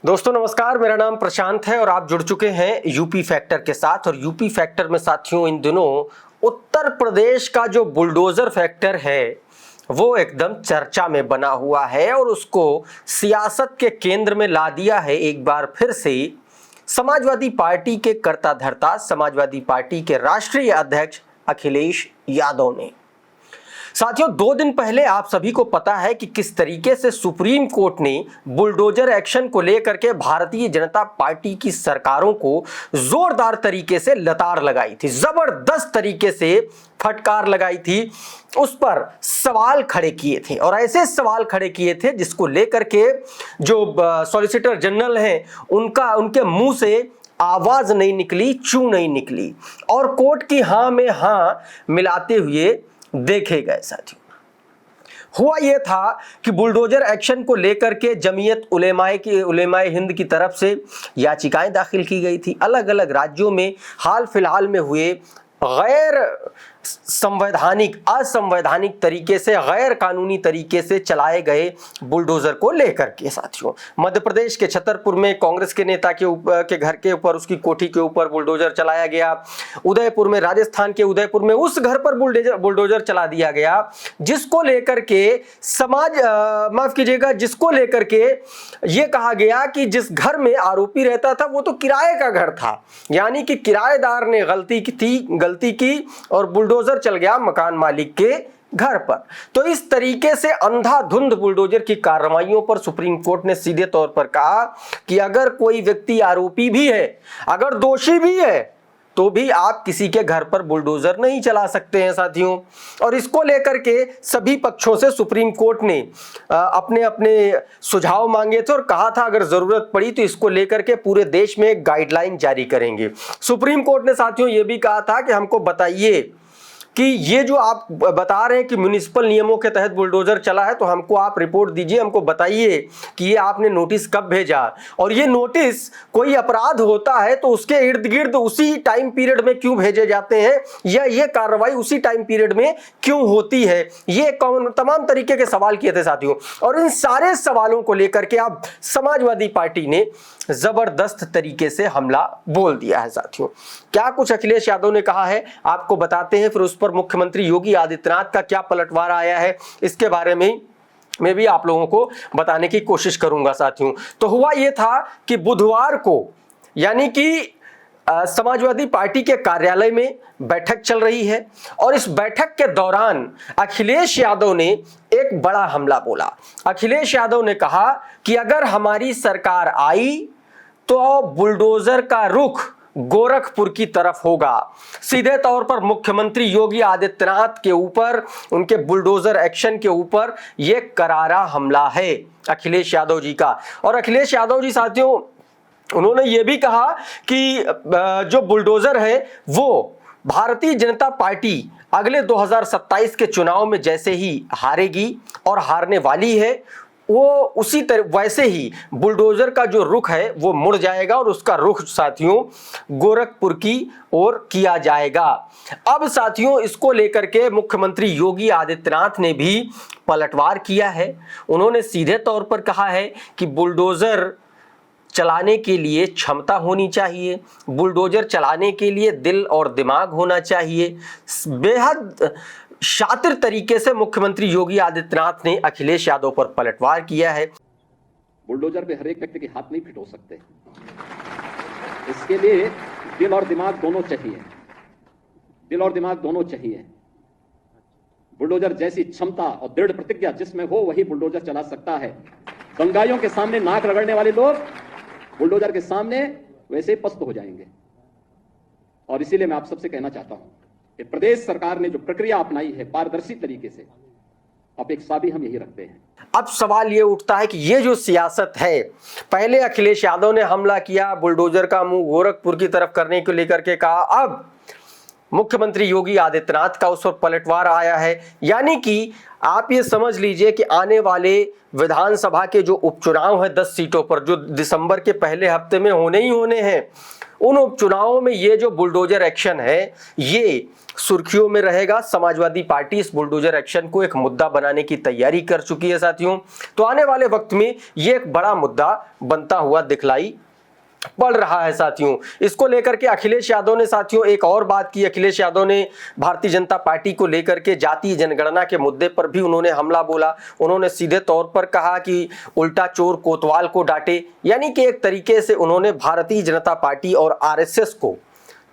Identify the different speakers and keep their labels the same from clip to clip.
Speaker 1: दोस्तों नमस्कार, मेरा नाम प्रशांत है और आप जुड़ चुके हैं यूपी फैक्टर के साथ। और यूपी फैक्टर में साथियों इन दिनों उत्तर प्रदेश का जो बुलडोजर फैक्टर है वो एकदम चर्चा में बना हुआ है और उसको सियासत के केंद्र में ला दिया है एक बार फिर से समाजवादी पार्टी के कर्ता धर्ता, समाजवादी पार्टी के राष्ट्रीय अध्यक्ष अखिलेश यादव ने। साथियों 2 दिन पहले आप सभी को पता है कि किस तरीके से सुप्रीम कोर्ट ने बुलडोजर एक्शन को लेकर के भारतीय जनता पार्टी की सरकारों को जोरदार तरीके से लताड़ लगाई थी, जबरदस्त तरीके से फटकार लगाई थी, उस पर सवाल खड़े किए थे और ऐसे सवाल खड़े किए थे जिसको लेकर के जो सॉलिसिटर जनरल हैं उनके मुंह से आवाज नहीं निकली, चू नहीं निकली और कोर्ट की हां में हां मिलाते हुए देखे गए। साथियों हुआ यह था कि बुलडोजर एक्शन को लेकर के जमीयत उलेमाए हिंद की तरफ से याचिकाएं दाखिल की गई थी। अलग अलग राज्यों में हाल फिलहाल में हुए गैर संवैधानिक, असंवैधानिक तरीके से, गैर कानूनी तरीके से चलाए गए बुलडोजर को लेकर के साथियों मध्य प्रदेश के छतरपुर में कांग्रेस के नेता के घर के ऊपर, उसकी कोठी के ऊपर बुलडोजर चलाया गया। उदयपुर में, राजस्थान के उदयपुर में उस घर पर बुलडोजर चला दिया गया जिसको लेकर के जिसको लेकर के ये कहा गया कि जिस घर में आरोपी रहता था वो तो किराए का घर था, यानी कि किराएदार ने गलती की और बुलडोजर चल गया मकान मालिक के घर पर। तो इस तरीके से अंधाधुंध बुलडोजर की कार्रवाइयों पर सुप्रीम कोर्ट ने सीधे तौर पर कहा कि अगर कोई व्यक्ति आरोपी भी है, अगर दोषी भी है, तो भी आप किसी के घर पर बुलडोजर नहीं चला सकते हैं साथियों। और इसको लेकर के सभी पक्षों से सुप्रीम कोर्ट ने अपने अपने सुझाव मांगे थे और कहा था अगर जरूरत पड़ी तो इसको लेकर के पूरे देश में एक गाइडलाइन जारी करेंगे। सुप्रीम कोर्ट ने साथियों यह भी कहा था कि हमको बताइए कि ये जो आप बता रहे हैं कि म्युनिसिपल नियमों के तहत बुलडोजर चला है, तो हमको आप रिपोर्ट दीजिए, हमको बताइए कि ये आपने नोटिस कब भेजा और ये नोटिस कोई अपराध होता है तो उसके इर्द गिर्द उसी टाइम पीरियड में क्यों भेजे जाते हैं या ये कार्रवाई उसी टाइम पीरियड में क्यों होती है। ये तमाम तरीके के सवाल किए थे साथियों और इन सारे सवालों को लेकर के अब समाजवादी पार्टी ने जबरदस्त तरीके से हमला बोल दिया है। साथियों क्या कुछ अखिलेश यादव ने कहा है आपको बताते हैं, फिर उस पर मुख्यमंत्री योगी आदित्यनाथ का क्या पलटवार आया है इसके बारे में मैं भी आप लोगों को बताने की कोशिश करूंगा। साथियों तो हुआ यह था कि बुधवार को, यानी कि समाजवादी पार्टी के कार्यालय में बैठक चल रही है और इस बैठक के दौरान अखिलेश यादव ने एक बड़ा हमला बोला। अखिलेश यादव ने कहा कि अगर हमारी सरकार आई तो बुलडोजर का रुख गोरखपुर की तरफ होगा। सीधे तौर पर मुख्यमंत्री योगी आदित्यनाथ के ऊपर, उनके बुलडोजर एक्शन के ऊपर यह करारा हमला है अखिलेश यादव जी का। और अखिलेश यादव जी साथियों उन्होंने ये भी कहा कि जो बुलडोजर है वो भारतीय जनता पार्टी अगले 2027 के चुनाव में जैसे ही हारेगी और हारने वाली है, वो उसी तरह वैसे ही बुलडोजर का जो रुख है वो मुड़ जाएगा और उसका रुख साथियों गोरखपुर की ओर किया जाएगा। अब साथियों इसको लेकर के मुख्यमंत्री योगी आदित्यनाथ ने भी पलटवार किया है। उन्होंने सीधे तौर पर कहा है कि बुलडोजर चलाने के लिए क्षमता होनी चाहिए, बुलडोजर चलाने के लिए दिल और दिमाग होना चाहिए। बेहद शातिर तरीके से मुख्यमंत्री योगी आदित्यनाथ ने अखिलेश यादव पर पलटवार किया है।
Speaker 2: बुलडोजर पे हर एक व्यक्ति के हाथ नहीं फिट हो सकते, इसके लिए दिल और दिमाग दोनों चाहिए, दिल और दिमाग दोनों चाहिए। बुलडोजर जैसी क्षमता और दृढ़ प्रतिज्ञा जिसमें हो वही बुलडोजर चला सकता है। दंगाइयों के सामने नाक रगड़ने वाले लोग बुलडोजर के सामने वैसे ही पस्त हो जाएंगे। और इसीलिए मैं आप सबसे कहना चाहता हूं कि प्रदेश सरकार ने जो प्रक्रिया अपनाई है पारदर्शी तरीके से, अपेक्षा भी हम यही रखते हैं।
Speaker 1: अब सवाल ये उठता है कि ये जो सियासत है, पहले अखिलेश यादव ने हमला किया, बुलडोजर का मुंह गोरखपुर की तरफ करने को लेकर के कहा, अब मुख्यमंत्री योगी आदित्यनाथ का उस पर पलटवार आया है। यानी कि आप ये समझ लीजिए कि आने वाले विधानसभा के जो उपचुनाव है 10 सीटों पर, जो दिसंबर के पहले हफ्ते में होने ही होने हैं, उन उपचुनावों में ये जो बुलडोजर एक्शन है ये सुर्खियों में रहेगा। समाजवादी पार्टी इस बुलडोजर एक्शन को एक मुद्दा बनाने की तैयारी कर चुकी है साथियों। तो आने वाले वक्त में ये एक बड़ा मुद्दा बनता हुआ दिखलाई पड़ रहा है साथियों। इसको लेकर के अखिलेश यादव ने साथियों एक और बात की। अखिलेश यादव ने भारतीय जनता पार्टी को लेकर के जातीय जनगणना के मुद्दे पर भी उन्होंने हमला बोला। उन्होंने सीधे तौर पर कहा कि उल्टा चोर कोतवाल को डांटे, यानी कि एक तरीके से उन्होंने भारतीय जनता पार्टी और आरएसएस को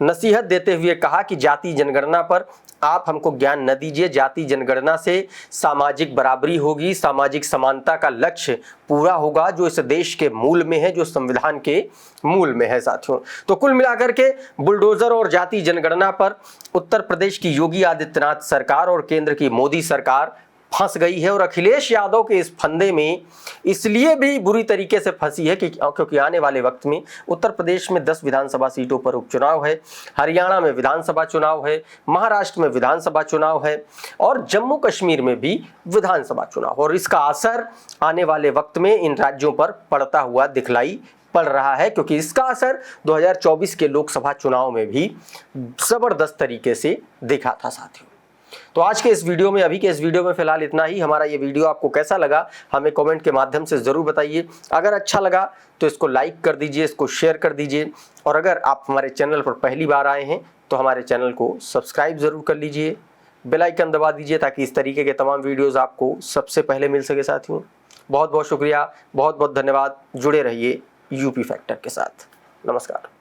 Speaker 1: नसीहत देते हुए कहा कि जाति जनगणना पर आप हमको ज्ञान न दीजिए। जाति जनगणना से सामाजिक बराबरी होगी, सामाजिक समानता का लक्ष्य पूरा होगा जो इस देश के मूल में है, जो संविधान के मूल में है साथियों। तो कुल मिलाकर के बुलडोजर और जाति जनगणना पर उत्तर प्रदेश की योगी आदित्यनाथ सरकार और केंद्र की मोदी सरकार फंस गई है। और अखिलेश यादव के इस फंदे में इसलिए भी बुरी तरीके से फंसी है क्योंकि आने वाले वक्त में उत्तर प्रदेश में 10 विधानसभा सीटों पर उपचुनाव है, हरियाणा में विधानसभा चुनाव है, महाराष्ट्र में विधानसभा चुनाव है और जम्मू कश्मीर में भी विधानसभा चुनाव। और इसका असर आने वाले वक्त में इन राज्यों पर पड़ता हुआ दिखलाई पड़ रहा है, क्योंकि इसका असर 2024 के लोकसभा चुनाव में भी जबरदस्त तरीके से दिखा था साथियों। तो आज के इस वीडियो में, अभी के इस वीडियो में फिलहाल इतना ही। हमारा ये वीडियो आपको कैसा लगा हमें कमेंट के माध्यम से ज़रूर बताइए। अगर अच्छा लगा तो इसको लाइक कर दीजिए, इसको शेयर कर दीजिए और अगर आप हमारे चैनल पर पहली बार आए हैं तो हमारे चैनल को सब्सक्राइब ज़रूर कर लीजिए, बेल आइकन दबा दीजिए ताकि इस तरीके के तमाम वीडियोज़ आपको सबसे पहले मिल सके साथियों। बहुत बहुत शुक्रिया, बहुत बहुत धन्यवाद। जुड़े रहिए यूपी फैक्टर के साथ। नमस्कार।